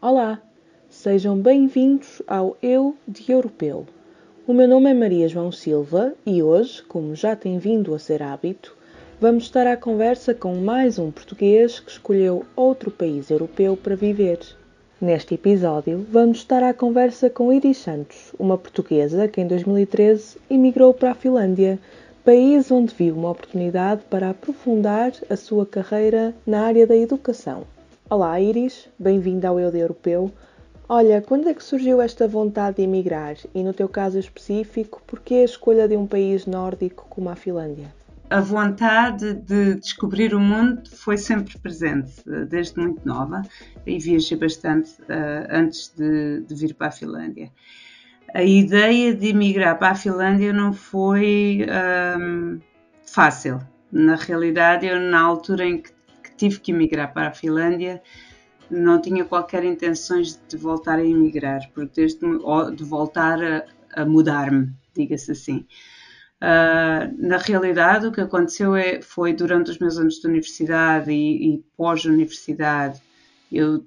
Olá, sejam bem-vindos ao Eu de Europeu. O meu nome é Maria João Silva e hoje, como já tem vindo a ser hábito, vamos estar à conversa com mais um português que escolheu outro país europeu para viver. Neste episódio, vamos estar à conversa com Iris Santos, uma portuguesa que em 2013 emigrou para a Finlândia, país onde viu uma oportunidade para aprofundar a sua carreira na área da educação. Olá Iris, bem-vinda ao Eu de Europeu. Olha, quando é que surgiu esta vontade de emigrar e, no teu caso específico, porquê a escolha de um país nórdico como a Finlândia? A vontade de descobrir o mundo foi sempre presente, desde muito nova, e viajei bastante antes de vir para a Finlândia. A ideia de emigrar para a Finlândia não foi fácil. Na realidade, eu na altura em que tive que emigrar para a Finlândia, não tinha qualquer intenções de voltar a emigrar, porque de voltar a mudar-me, diga-se assim. Na realidade, o que aconteceu foi durante os meus anos de universidade e pós-universidade, eu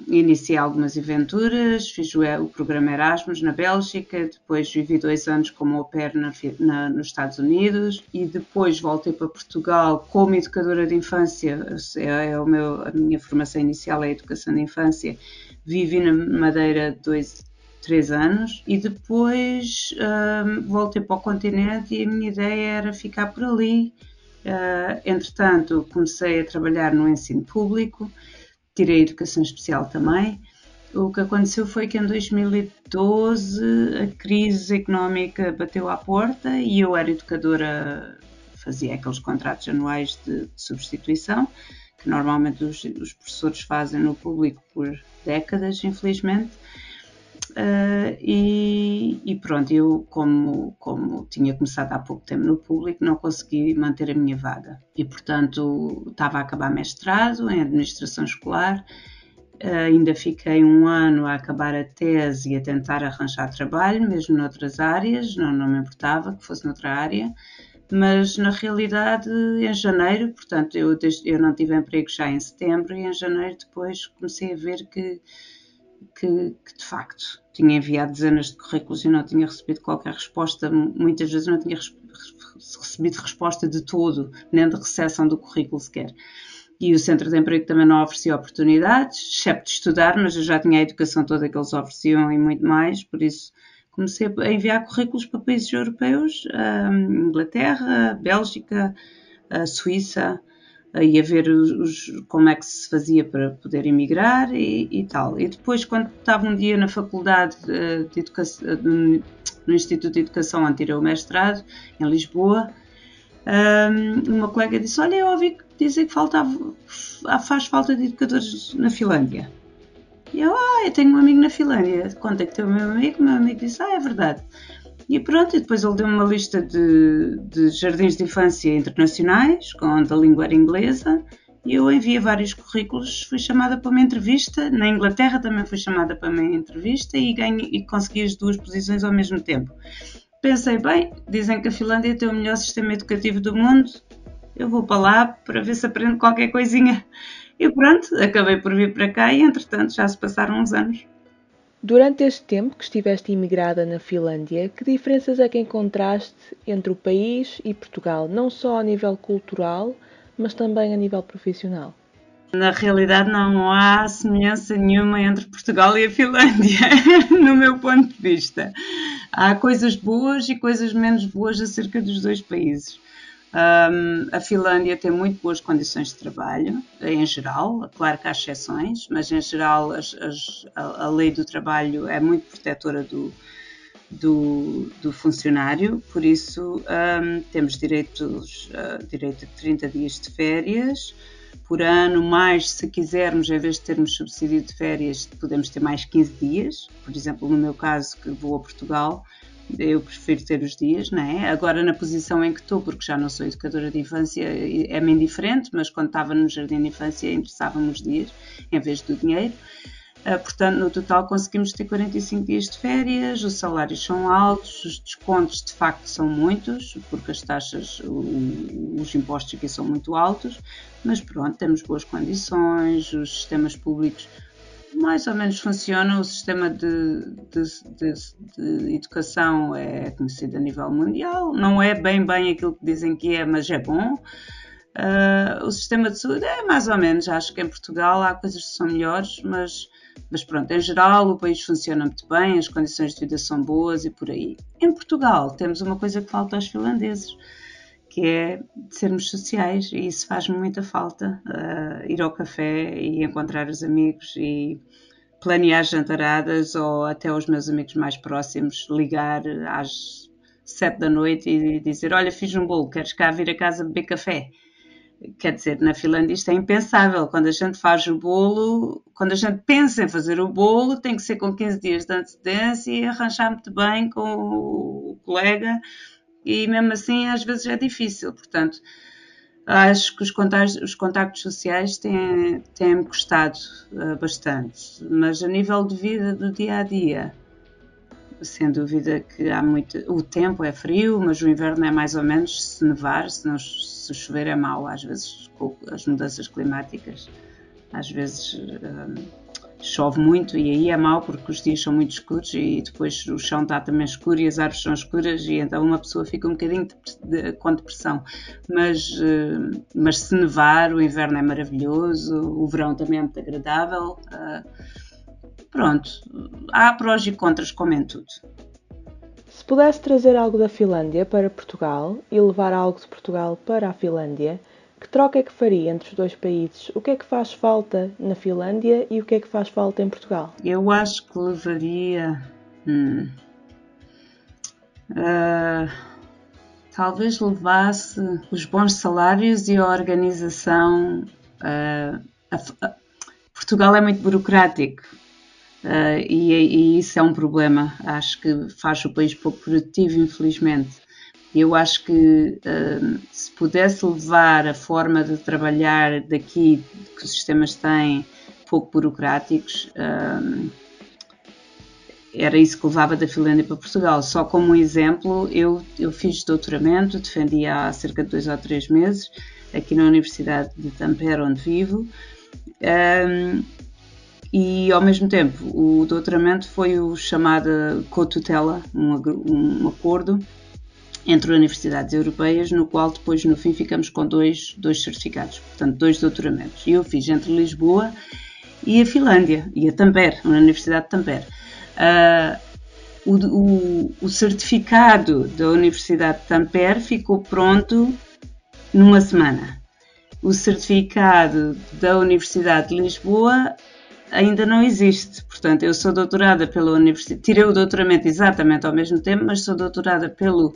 iniciei algumas aventuras, fiz o programa Erasmus na Bélgica, depois vivi 2 anos como au pair nos Estados Unidos e depois voltei para Portugal como educadora de infância, a minha formação inicial é a educação de infância, vivi na Madeira 3 anos e depois voltei para o continente e a minha ideia era ficar por ali. Entretanto, comecei a trabalhar no ensino público, tirei educação especial também. O que aconteceu foi que em 2012 a crise económica bateu à porta e eu era educadora, fazia aqueles contratos anuais de substituição, que normalmente os professores fazem no público por décadas, infelizmente. E pronto, eu como tinha começado há pouco tempo no público, não consegui manter a minha vaga e portanto estava a acabar mestrado em administração escolar, ainda fiquei 1 ano a acabar a tese e a tentar arranjar trabalho, mesmo noutras áreas, não me importava que fosse noutra área, mas na realidade em janeiro, portanto eu não tive emprego já em setembro e em janeiro depois comecei a ver que de facto tinha enviado dezenas de currículos e não tinha recebido qualquer resposta, muitas vezes não tinha recebido resposta de todo, nem de recepção do currículo sequer. E o Centro de Emprego também não oferecia oportunidades, excepto de estudar, mas eu já tinha a educação toda que eles ofereciam e muito mais, por isso comecei a enviar currículos para países europeus, Inglaterra, Bélgica, Suíça, e a ver como é que se fazia para poder emigrar e tal. E depois, quando estava um dia na faculdade de educação, no Instituto de Educação, onde tirei o mestrado, em Lisboa, uma colega disse, olha, eu ouvi dizer que faz falta de educadores na Finlândia. E eu tenho um amigo na Finlândia, contactei o meu amigo disse, é verdade. E pronto, e depois ele deu-me uma lista de jardins de infância internacionais, onde a língua era inglesa, e eu enviei vários currículos, fui chamada para uma entrevista, na Inglaterra também fui chamada para uma entrevista e consegui as 2 posições ao mesmo tempo. Pensei, bem, dizem que a Finlândia tem o melhor sistema educativo do mundo, eu vou para lá para ver se aprendo qualquer coisinha. E pronto, acabei por vir para cá e entretanto já se passaram uns anos. Durante este tempo que estiveste imigrada na Finlândia, que diferenças é que encontraste entre o país e Portugal, não só a nível cultural, mas também a nível profissional? Na realidade não há semelhança nenhuma entre Portugal e a Finlândia, no meu ponto de vista. Há coisas boas e coisas menos boas acerca dos 2 países. A Finlândia tem muito boas condições de trabalho, em geral, claro que há exceções, mas em geral a lei do trabalho é muito protetora do funcionário, por isso temos direito a 30 dias de férias por ano, mais se quisermos, em vez de termos subsídio de férias, podemos ter mais 15 dias, por exemplo, no meu caso que vou a Portugal, eu prefiro ter os dias, não é? Agora na posição em que estou, porque já não sou educadora de infância, é-me indiferente, mas quando estava no jardim de infância interessava-me os dias, em vez do dinheiro. Portanto, no total conseguimos ter 45 dias de férias, os salários são altos, os descontos de facto são muitos, porque as taxas, os impostos aqui são muito altos, mas pronto, temos boas condições, os sistemas públicos mais ou menos funcionam, o sistema de educação é conhecido a nível mundial, não é bem aquilo que dizem que é, mas é bom. O sistema de saúde é mais ou menos, acho que em Portugal há coisas que são melhores, mas pronto, em geral o país funciona muito bem, as condições de vida são boas e por aí. Em Portugal temos uma coisa que falta aos finlandeses, que é de sermos sociais, e isso faz-me muita falta, ir ao café e encontrar os amigos e planear jantaradas, ou até aos meus amigos mais próximos ligar às 7 da noite e dizer: olha, fiz um bolo, queres cá vir a casa beber café? Quer dizer, na Finlândia isto é impensável. Quando a gente faz o bolo, quando a gente pensa em fazer o bolo, tem que ser com 15 dias de antecedência e arranjar muito bem com o colega, e mesmo assim às vezes é difícil. Portanto, acho que os contactos sociais têm-me custado bastante, mas a nível de vida do dia-a-dia, sem dúvida que há muito. O tempo é frio, mas o inverno é mais ou menos, se nevar, se chover é mau, às vezes, com as mudanças climáticas, às vezes chove muito e aí é mau porque os dias são muito escuros e depois o chão está também escuro e as árvores são escuras e então uma pessoa fica um bocadinho com depressão. Mas se nevar, o inverno é maravilhoso, o verão também é muito agradável. Pronto, há prós e contras como em tudo. Se pudesse trazer algo da Finlândia para Portugal e levar algo de Portugal para a Finlândia, que troca é que faria entre os dois países? O que é que faz falta na Finlândia e o que é que faz falta em Portugal? Eu acho que levaria... talvez levasse os bons salários e a organização. Portugal é muito burocrático. E isso é um problema, acho que faz o país pouco produtivo, infelizmente. Eu acho que se pudesse levar a forma de trabalhar daqui, que os sistemas têm, pouco burocráticos, era isso que levava da Finlândia para Portugal. Só como um exemplo, eu fiz doutoramento, defendi há cerca de 2 ou 3 meses, aqui na Universidade de Tampere, onde vivo, e ao mesmo tempo o doutoramento foi o chamado co-tutela, um acordo entre universidades europeias, no qual depois no fim ficamos com dois certificados, portanto 2 doutoramentos, e eu fiz entre Lisboa e a Finlândia, e a Tampere, a Universidade de Tampere. O certificado da Universidade de Tampere ficou pronto numa semana. O certificado da Universidade de Lisboa ainda não existe. Portanto, eu sou doutorada pela Universidade, tirei o doutoramento exatamente ao mesmo tempo, mas sou doutorada pela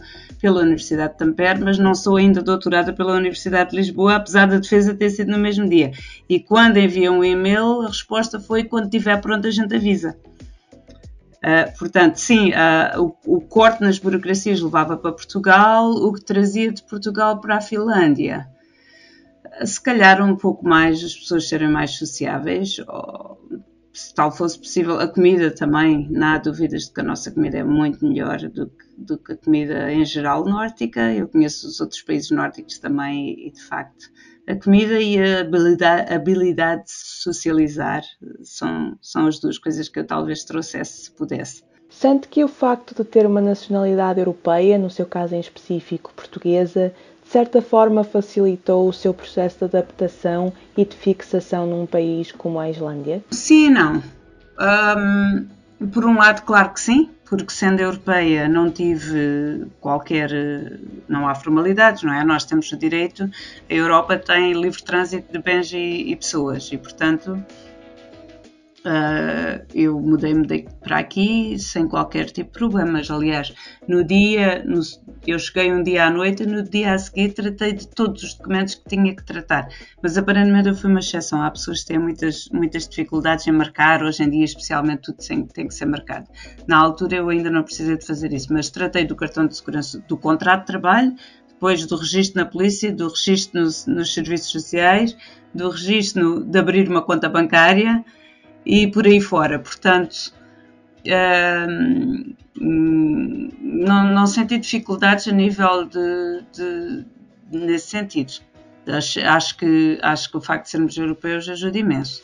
Universidade de Tampere, mas não sou ainda doutorada pela Universidade de Lisboa, apesar da defesa ter sido no mesmo dia. E quando enviam um e-mail, a resposta foi: quando estiver pronto a gente avisa. Portanto, sim, o corte nas burocracias levava para Portugal, o que trazia de Portugal para a Finlândia. Se calhar um pouco mais, as pessoas serem mais sociáveis, ou, se tal fosse possível, a comida também. Não há dúvidas de que a nossa comida é muito melhor do que a comida em geral nórdica. Eu conheço os outros países nórdicos também e, de facto, a comida e a habilidade de socializar são as 2 coisas que eu talvez trouxesse se pudesse. Sente que o facto de ter uma nacionalidade europeia, no seu caso em específico portuguesa, de certa forma facilitou o seu processo de adaptação e de fixação num país como a Islândia? Sim e não. Por um lado, claro que sim, porque sendo europeia não tive não há formalidades, não é? Nós temos o direito, a Europa tem livre trânsito de bens e pessoas e, portanto, eu mudei para aqui sem qualquer tipo de problemas. Aliás, eu cheguei um dia à noite e no dia a seguir tratei de todos os documentos que tinha que tratar. Mas aparentemente eu fui uma exceção. Há pessoas que têm muitas dificuldades em marcar. Hoje em dia, especialmente, tudo tem que ser marcado. Na altura eu ainda não precisei de fazer isso, mas tratei do cartão de segurança, do contrato de trabalho, depois do registro na polícia, do registro nos serviços sociais, do registro de abrir uma conta bancária. e por aí fora. Portanto, não senti dificuldades a nível nesse sentido. Acho que o facto de sermos europeus ajuda imenso.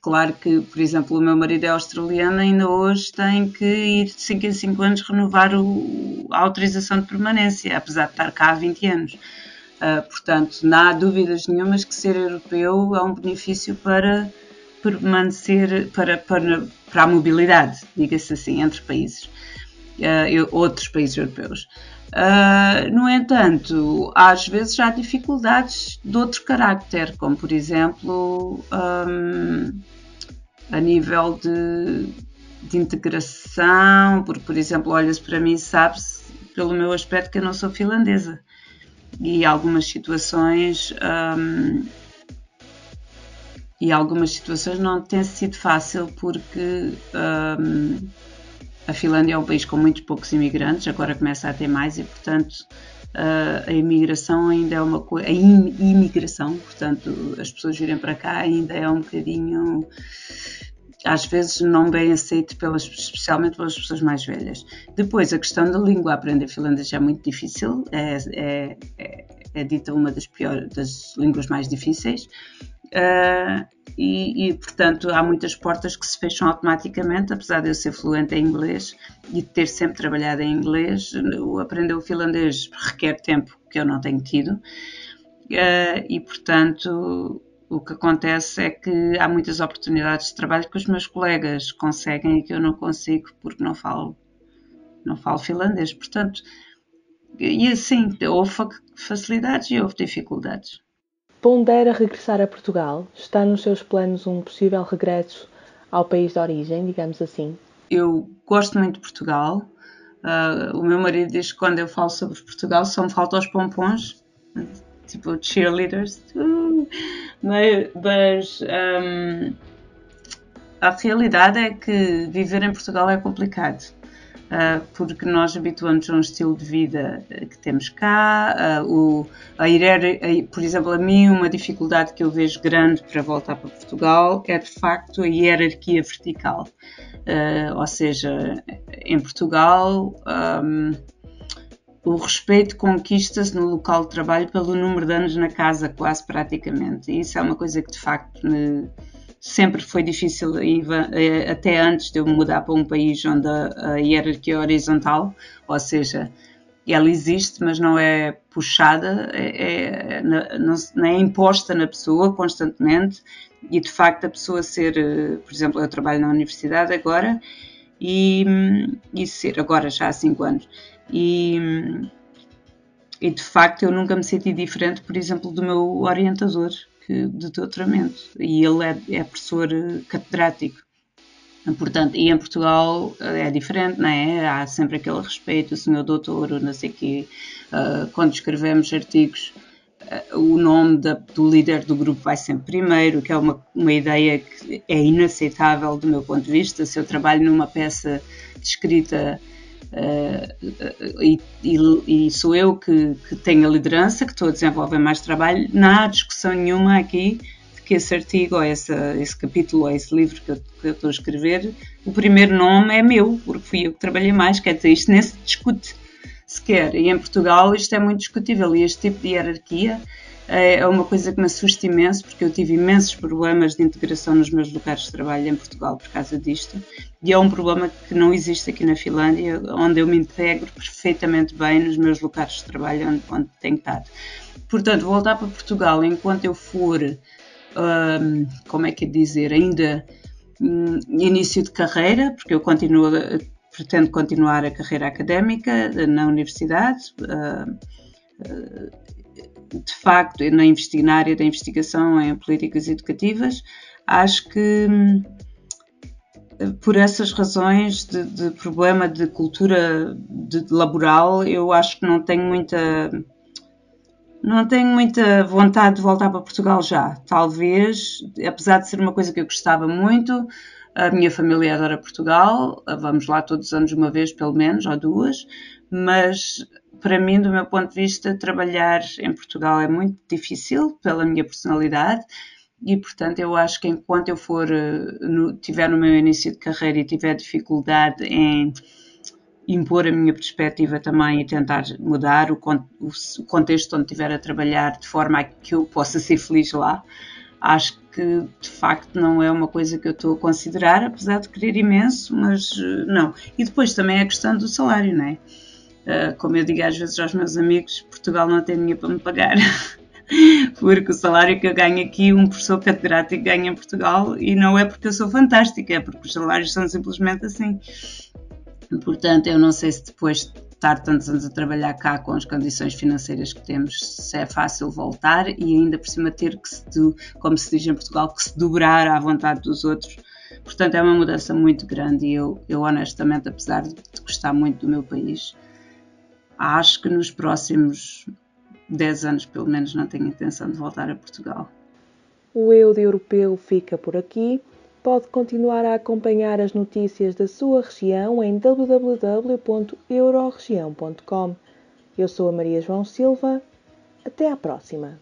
Claro que, por exemplo, o meu marido é australiano, ainda hoje tem que ir de 5 em 5 anos renovar a autorização de permanência, apesar de estar cá há 20 anos. Portanto, não há dúvidas nenhumas que ser europeu é um benefício para permanecer, para a mobilidade, diga-se assim, entre países, outros países europeus. No entanto, às vezes há dificuldades de outro carácter, como por exemplo a nível de integração, porque por exemplo, olha-se para mim, sabe-se pelo meu aspecto que eu não sou finlandesa, e algumas situações não tem sido fácil, porque a Finlândia é um país com muitos poucos imigrantes, agora começa a ter mais, e portanto a imigração ainda é uma coisa, portanto as pessoas virem para cá ainda é um bocadinho, às vezes não bem aceito, especialmente pelas pessoas mais velhas. Depois, a questão da língua, aprender finlandês é muito difícil, é dita uma das línguas mais difíceis. E, portanto, há muitas portas que se fecham automaticamente, apesar de eu ser fluente em inglês e de ter sempre trabalhado em inglês. Aprender o finlandês requer tempo que eu não tenho tido, e, portanto, o que acontece é que há muitas oportunidades de trabalho que os meus colegas conseguem e que eu não consigo porque não falo finlandês. Portanto, e assim, houve facilidades e houve dificuldades. Pondera regressar a Portugal? Está nos seus planos um possível regresso ao país de origem, digamos assim? Eu gosto muito de Portugal. O meu marido diz que quando eu falo sobre Portugal só me faltam os pompons, tipo cheerleaders. Mas a realidade é que viver em Portugal é complicado. Porque nós habituamos a um estilo de vida que temos cá. Por exemplo, a mim uma dificuldade que eu vejo grande para voltar para Portugal é de facto a hierarquia vertical. Ou seja, em Portugal o respeito conquista-se no local de trabalho pelo número de anos na casa, quase praticamente. E isso é uma coisa que de facto sempre foi difícil, até antes de eu mudar para um país onde a hierarquia é horizontal, ou seja, ela existe, mas não é puxada, não é imposta na pessoa constantemente, e de facto a pessoa ser, por exemplo, eu trabalho na universidade agora, e ser, agora já há 5 anos, e de facto eu nunca me senti diferente, por exemplo, do meu orientador de doutoramento, e ele é professor catedrático. Portanto, e em Portugal é diferente, não é? Há sempre aquele respeito, o senhor doutor, não sei o quê. Quando escrevemos artigos, o nome do líder do grupo vai sempre primeiro, que é uma ideia que é inaceitável do meu ponto de vista. Se eu trabalho numa peça de escrita e sou eu que tenho a liderança, que estou a desenvolver mais trabalho, não há discussão nenhuma aqui de que esse artigo, ou esse capítulo, ou esse livro que eu estou a escrever, o primeiro nome é meu, porque fui eu que trabalhei mais, quer dizer, isto nem se discute sequer. E em Portugal isto é muito discutível, e este tipo de hierarquia é uma coisa que me assusta imenso, porque eu tive imensos problemas de integração nos meus lugares de trabalho em Portugal por causa disto, e é um problema que não existe aqui na Finlândia, onde eu me integro perfeitamente bem nos meus lugares de trabalho onde tenho estado. Portanto, voltar para Portugal enquanto eu for, como é que é dizer, ainda início de carreira, porque eu pretendo continuar a carreira académica na universidade, de facto, na área da investigação em políticas educativas. Acho que por essas razões de problema de cultura laboral, eu acho que não tenho muita vontade de voltar para Portugal já. Talvez, apesar de ser uma coisa que eu gostava muito, a minha família adora Portugal, vamos lá todos os anos uma vez pelo menos, ou duas, mas para mim, do meu ponto de vista, trabalhar em Portugal é muito difícil pela minha personalidade, E, portanto, eu acho que enquanto eu tiver no meu início de carreira e tiver dificuldade em impor a minha perspectiva também e tentar mudar o contexto onde estiver a trabalhar de forma a que eu possa ser feliz lá, acho que de facto não é uma coisa que eu estou a considerar, apesar de querer imenso, mas não. E depois também é a questão do salário, não é? Como eu digo às vezes aos meus amigos, Portugal não tem dinheiro para me pagar. Porque o salário que eu ganho aqui, um professor catedrático ganha em Portugal, e não é porque eu sou fantástica, é porque os salários são simplesmente assim. Portanto, eu não sei se depois de estar tantos anos a trabalhar cá com as condições financeiras que temos, se é fácil voltar e ainda por cima ter que como se diz em Portugal, que se dobrar à vontade dos outros. Portanto, é uma mudança muito grande e eu honestamente, apesar de gostar muito do meu país, acho que nos próximos 10 anos, pelo menos, não tenho intenção de voltar a Portugal. O Eu de Europeu fica por aqui. Pode continuar a acompanhar as notícias da sua região em www.euroregião.com. Eu sou a Maria João Silva. Até à próxima!